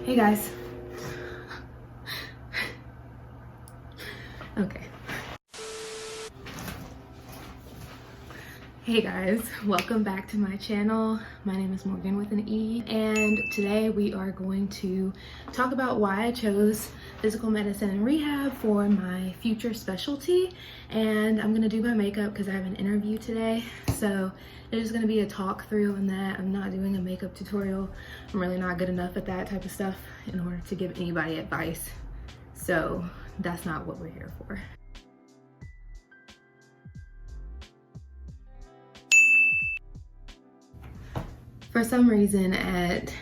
Hey guys. Okay. Hey guys, welcome back to my channel. My name is Morgan with an E, and today we are going to talk about why I chose physical medicine and rehab for my future specialty. And I'm gonna do my makeup because I have an interview today. So there's gonna be a talk through on that. I'm not doing a makeup tutorial. I'm really not good enough at that type of stuff in order to give anybody advice. So that's not what we're here for. For some reason at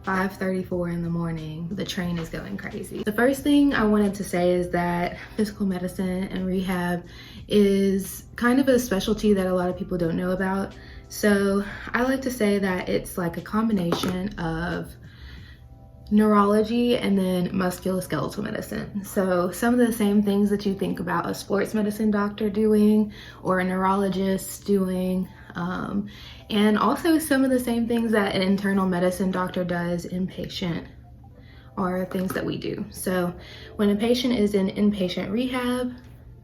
5:34 in the morning, the train is going crazy. The first thing I wanted to say is that physical medicine and rehab is kind of a specialty that a lot of people don't know about. So I like to say that it's like a combination of neurology and then musculoskeletal medicine. So some of the same things that you think about a sports medicine doctor doing or a neurologist doing, and also some of the same things that an internal medicine doctor does inpatient are things that we do. So when a patient is in inpatient rehab,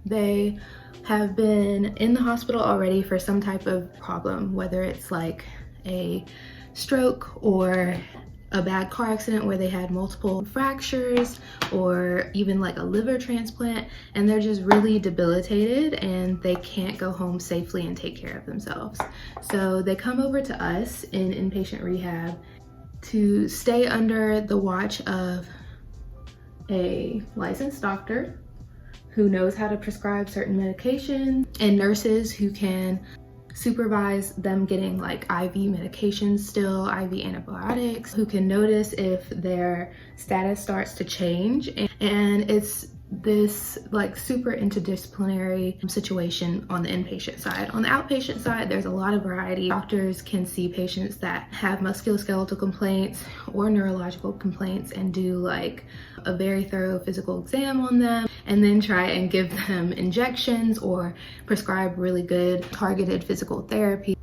they have been in the hospital already for some type of problem, whether it's like a stroke or a bad car accident where they had multiple fractures, or even like a liver transplant, and they're just really debilitated and they can't go home safely and take care of themselves. So they come over to us in inpatient rehab to stay under the watch of a licensed doctor who knows how to prescribe certain medications, and nurses who can supervise them getting like IV medications still, IV antibiotics, who can notice if their status starts to change. And it's this like super interdisciplinary situation on the inpatient side. On the outpatient side, there's a lot of variety. Doctors can see patients that have musculoskeletal complaints or neurological complaints and do like a very thorough physical exam on them, and then try and give them injections or prescribe really good targeted physical therapy.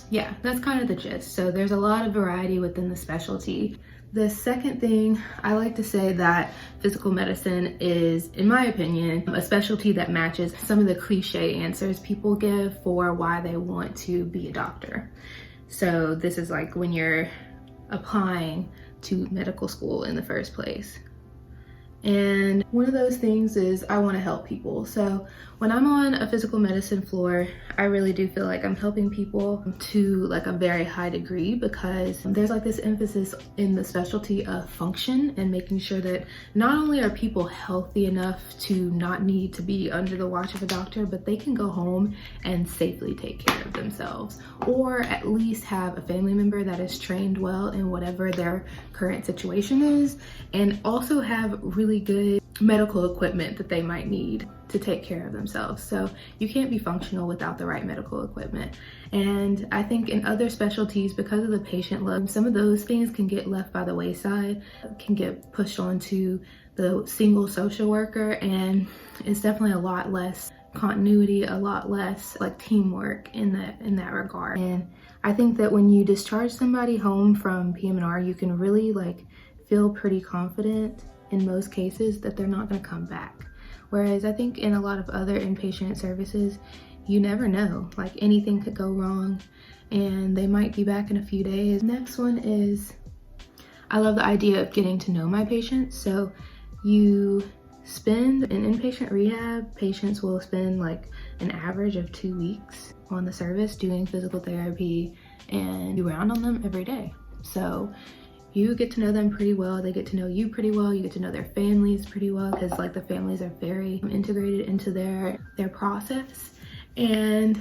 Yeah, that's kind of the gist. So there's a lot of variety within the specialty. The second thing, I like to say that physical medicine is, in my opinion, a specialty that matches some of the cliche answers people give for why they want to be a doctor. So this is like when you're applying to medical school in the first place. And one of those things is I want to help people. So when I'm on a physical medicine floor, I really do feel like I'm helping people to like a very high degree, because there's like this emphasis in the specialty of function and making sure that not only are people healthy enough to not need to be under the watch of a doctor, but they can go home and safely take care of themselves, or at least have a family member that is trained well in whatever their current situation is, and also have really good medical equipment that they might need to take care of themselves. So you can't be functional without the right medical equipment. And I think in other specialties, because of the patient load, some of those things can get left by the wayside, can get pushed onto the single social worker, and it's definitely a lot less continuity, a lot less like teamwork in that regard. And I think that when you discharge somebody home from PM&R, you can really like feel pretty confident in most cases that they're not going to come back. Whereas I think in a lot of other inpatient services, you never know, like anything could go wrong and they might be back in a few days. Next one is, I love the idea of getting to know my patients. So you spend in inpatient rehab, patients will spend like an average of 2 weeks on the service doing physical therapy, and you round on them every day. So you get to know them pretty well, they get to know you pretty well, you get to know their families pretty well, because like the families are very integrated into their process. And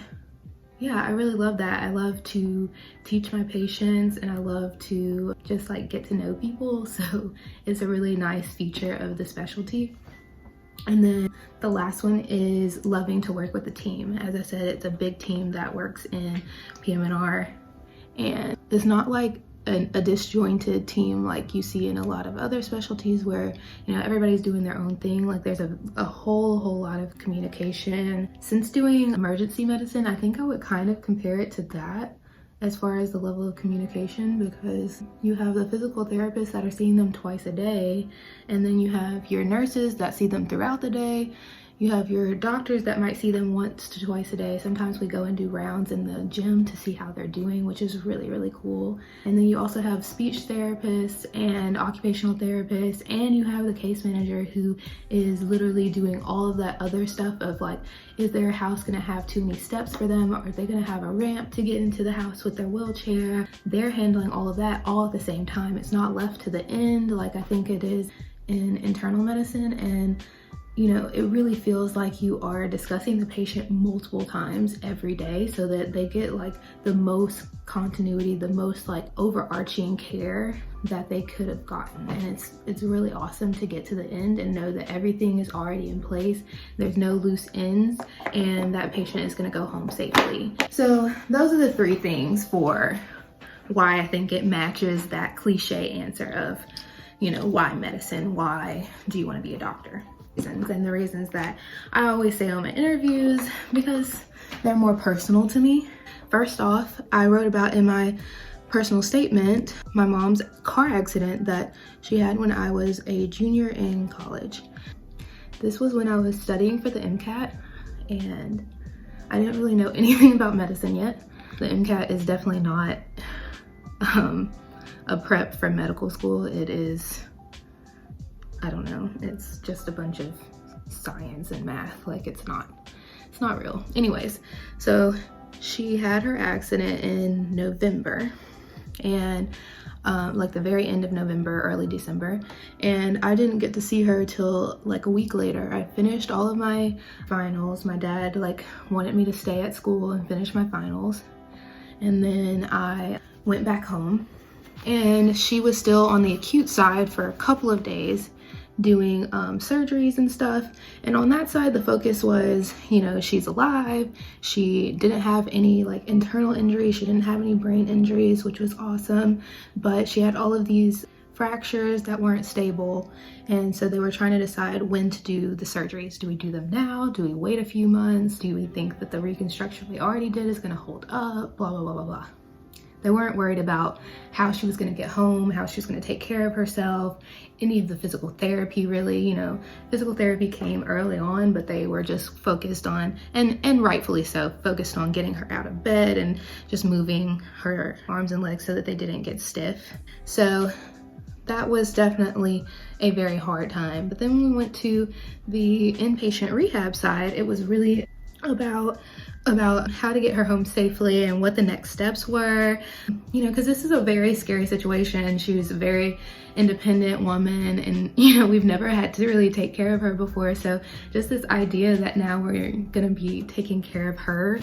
yeah, I really love that. I love to teach my patients, and I love to just like get to know people. So it's a really nice feature of the specialty. And then the last one is loving to work with a team. As I said, it's a big team that works in PM&R, and it's not like a disjointed team like you see in a lot of other specialties where, you know, everybody's doing their own thing. Like there's a whole lot of communication. Since doing emergency medicine, I think I would kind of compare it to that as far as the level of communication, because you have the physical therapists that are seeing them twice a day, and then you have your nurses that see them throughout the day. You have your doctors that might see them once to twice a day. Sometimes we go and do rounds in the gym to see how they're doing, which is really, really cool. And then you also have speech therapists and occupational therapists, and you have the case manager who is literally doing all of that other stuff of like, is their house gonna have too many steps for them? Or are they gonna have a ramp to get into the house with their wheelchair? They're handling all of that all at the same time. It's not left to the end like I think it is in internal medicine. And you know, it really feels like you are discussing the patient multiple times every day so that they get like the most continuity, the most like overarching care that they could have gotten. And it's really awesome to get to the end and know that everything is already in place. There's no loose ends, and that patient is gonna go home safely. So those are the 3 things for why I think it matches that cliche answer of, you know, why medicine? Why do you want to be a doctor? And the reasons that I always say on my interviews, because they're more personal to me. First off, I wrote about in my personal statement my mom's car accident that she had when I was a junior in college. This was when I was studying for the MCAT, and I didn't really know anything about medicine yet. The MCAT is definitely not a prep for medical school. It is, I don't know, it's just a bunch of science and math. Like it's not real. Anyways, so she had her accident in November, and like the very end of November, early December, and I didn't get to see her till like a week later. I finished all of my finals. My dad like wanted me to stay at school and finish my finals, and then I went back home, and she was still on the acute side for a couple of days doing surgeries and stuff. And on that side, the focus was, you know, she's alive. She didn't have any like internal injuries. She didn't have any brain injuries, which was awesome. But she had all of these fractures that weren't stable. And so they were trying to decide when to do the surgeries. Do we do them now? Do we wait a few months? Do we think that the reconstruction we already did is gonna hold up? Blah, blah, blah, blah, blah. They weren't worried about how she was gonna get home, how she was gonna take care of herself, any of the physical therapy really. You know, physical therapy came early on, but they were just focused on, and rightfully so, focused on getting her out of bed and just moving her arms and legs so that they didn't get stiff. So that was definitely a very hard time. But then when we went to the inpatient rehab side, it was really about how to get her home safely and what the next steps were, you know, because this is a very scary situation. She was a very independent woman, and you know, we've never had to really take care of her before. So just this idea that now we're gonna be taking care of her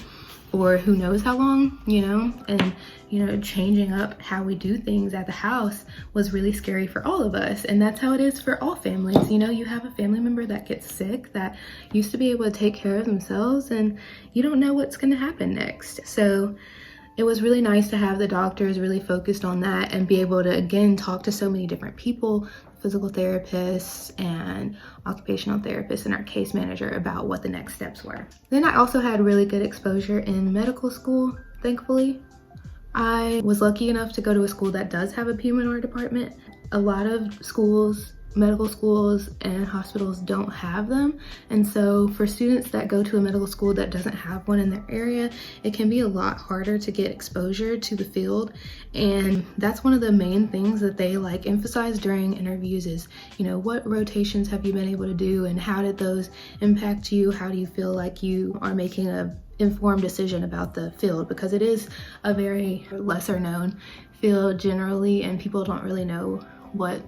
for who knows how long, you know, and you know, changing up how we do things at the house was really scary for all of us. And that's how it is for all families. You know, you have a family member that gets sick that used to be able to take care of themselves, and you don't know what's going to happen next. So it was really nice to have the doctors really focused on that and be able to again talk to so many different people, physical therapists and occupational therapists and our case manager about what the next steps were. Then I also had really good exposure in medical school, thankfully. I was lucky enough to go to a school that does have a PM&R department. A lot of schools, medical schools and hospitals don't have them. And so for students that go to a medical school that doesn't have one in their area, it can be a lot harder to get exposure to the field. And that's one of the main things that they like emphasize during interviews is, you know, what rotations have you been able to do and how did those impact you? How do you feel like you are making a informed decision about the field? Because it is a very lesser known field generally, and people don't really know what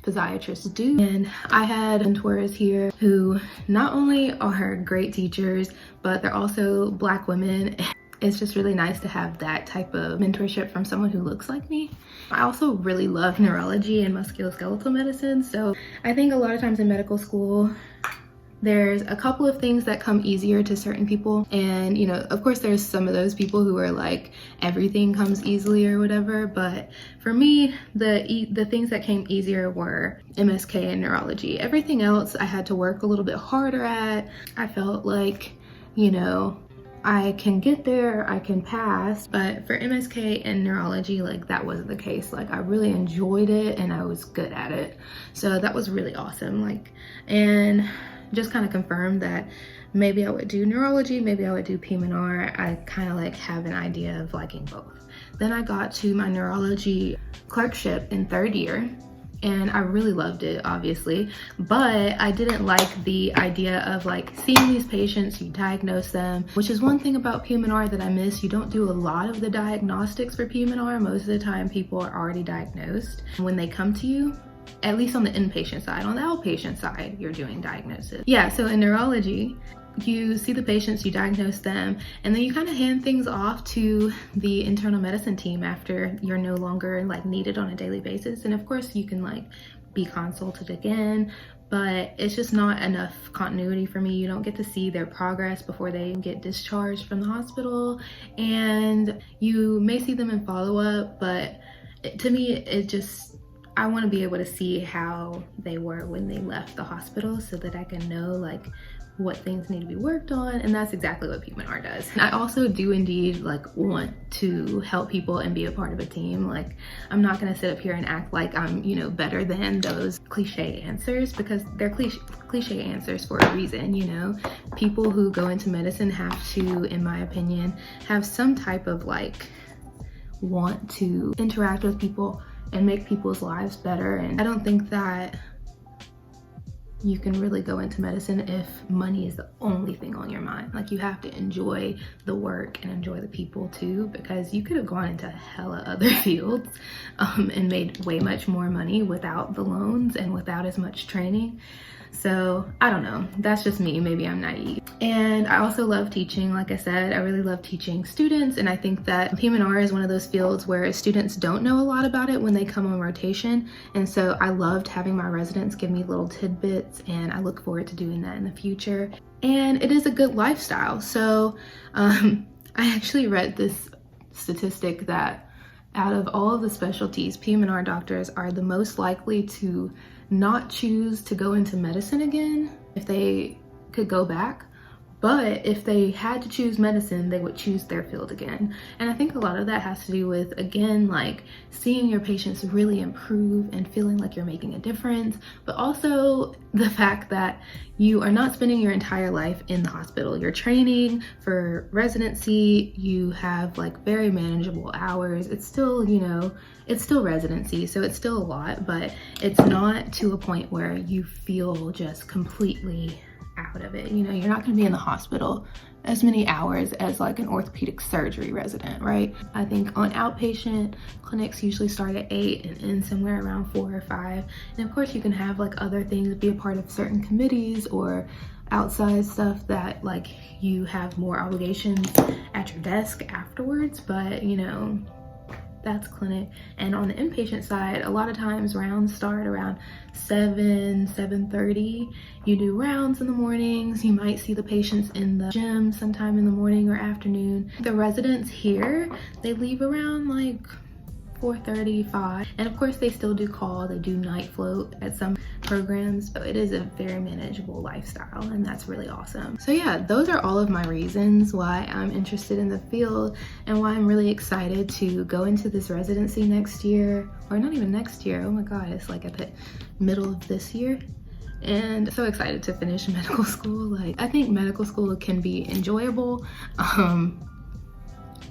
physiatrists do. And I had mentors here who not only are great teachers, but they're also Black women. It's just really nice to have that type of mentorship from someone who looks like me. I also really love neurology and musculoskeletal medicine. So I think a lot of times in medical school, there's a couple of things that come easier to certain people. And, you know, of course there's some of those people who are like, everything comes easily or whatever. But for me, the things that came easier were MSK and neurology. Everything else I had to work a little bit harder at. I felt like, you know, I can get there, I can pass. But for MSK and neurology, like that wasn't the case. Like I really enjoyed it and I was good at it. So that was really awesome. Like, and just kind of confirmed that maybe I would do neurology, maybe I would do PM&R. I kind of like have an idea of liking both. Then I got to my neurology clerkship in 3rd year. And I really loved it, obviously, but I didn't like the idea of like seeing these patients, you diagnose them, which is one thing about PM&R that I miss. You don't do a lot of the diagnostics for PM&R. Most of the time people are already diagnosed when they come to you, at least on the inpatient side. On the outpatient side, you're doing diagnosis. Yeah, so in neurology, you see the patients, you diagnose them, and then you kind of hand things off to the internal medicine team after you're no longer like needed on a daily basis. And of course you can like be consulted again, but it's just not enough continuity for me. You don't get to see their progress before they get discharged from the hospital, and you may see them in follow-up, but to me it just, I want to be able to see how they were when they left the hospital so that I can know like what things need to be worked on, and that's exactly what PM&R does. And I also do indeed like want to help people and be a part of a team. Like I'm not gonna sit up here and act like I'm, you know, better than those cliche answers, because they're cliche answers for a reason. You know, people who go into medicine have to, in my opinion, have some type of like want to interact with people and make people's lives better. And I don't think that you can really go into medicine if money is the only thing on your mind. Like you have to enjoy the work and enjoy the people too, because you could have gone into hella other fields and made way much more money without the loans and without as much training. So I don't know, that's just me, maybe I'm naive. And I also love teaching. Like I said, I really love teaching students, and I think that PM&R is one of those fields where students don't know a lot about it when they come on rotation. And so I loved having my residents give me little tidbits, and I look forward to doing that in the future. And it is a good lifestyle. So I actually read this statistic that out of all of the specialties, PM&R doctors are the most likely to not choose to go into medicine again if they could go back. But if they had to choose medicine, they would choose their field again. And I think a lot of that has to do with, again, like seeing your patients really improve and feeling like you're making a difference, but also the fact that you are not spending your entire life in the hospital. You're training for residency, you have like very manageable hours. It's still, you know, it's still residency, so it's still a lot, but it's not to a point where you feel just completely out of it. You know, you're not going to be in the hospital as many hours as like an orthopedic surgery resident, right? I think on outpatient clinics usually start at 8 and end somewhere around 4 or 5. And of course you can have like other things, be a part of certain committees or outside stuff that like you have more obligations at your desk afterwards, but you know, that's clinic. And on the inpatient side, a lot of times rounds start around 7:30. You do rounds in the mornings. You might see the patients in the gym sometime in the morning or afternoon. The residents here, they leave around like 4:35, and of course they still do call. They do night float at some programs, but it is a very manageable lifestyle, and that's really awesome. So yeah, those are all of my reasons why I'm interested in the field and why I'm really excited to go into this residency next year, or not even next year, oh my god, it's like at the middle of this year. And so excited to finish medical school. Like I think medical school can be enjoyable,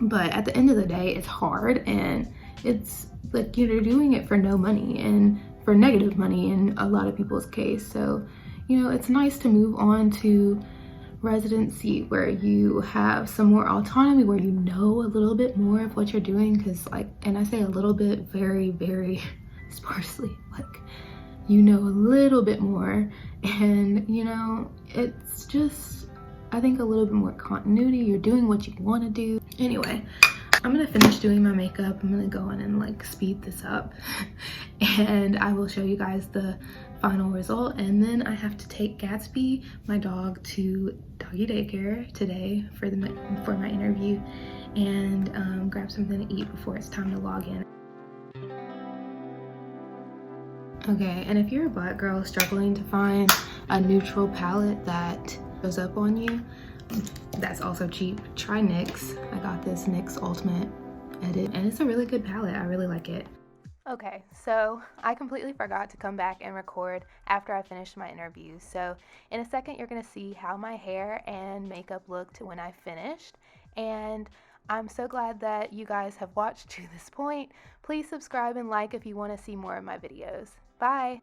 but at the end of the day it's hard, and it's like you're doing it for no money and for negative money in a lot of people's case. So, you know, it's nice to move on to residency where you have some more autonomy, where you know a little bit more of what you're doing. Because like, and I say a little bit very, very sparsely, like you know a little bit more, and you know, it's just, I think a little bit more continuity. You're doing what you want to do. Anyway, I'm gonna finish doing my makeup. I'm gonna go in and like speed this up and I will show you guys the final result. And then I have to take Gatsby, my dog, to doggy daycare today for my interview, and grab something to eat before it's time to log in. Okay, and if you're a Black girl struggling to find a neutral palette that goes up on you, That's also cheap. Try NYX. I got this NYX Ultimate Edit, and it's a really good palette. I really like it. Okay, so I completely forgot to come back and record after I finished my interview. So in a second, you're gonna see how my hair and makeup looked when I finished. And I'm so glad that you guys have watched to this point. Please subscribe and like if you wanna see more of my videos. Bye!